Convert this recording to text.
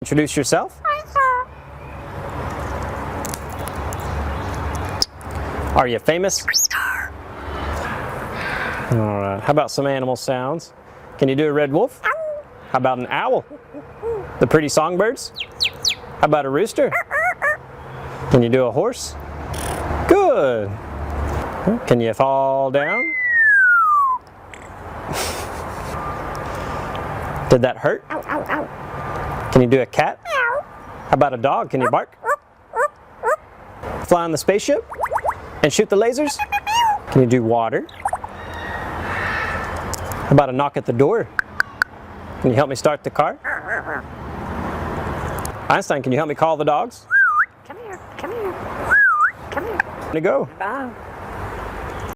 Introduce yourself. Are you famous? All right. How about some animal sounds? Can you do a red wolf? How about an owl? The pretty songbirds? How about a rooster? Can you do a horse? Good. Can you fall down? Did that hurt? Can you do a cat? How about a dog? Can you bark? Fly on the spaceship? And shoot the lasers? Can you do water? How about a knock at the door? Can you help me start the car? Einstein, can you help me call the dogs? Come here, come here, come here. To go. Bye.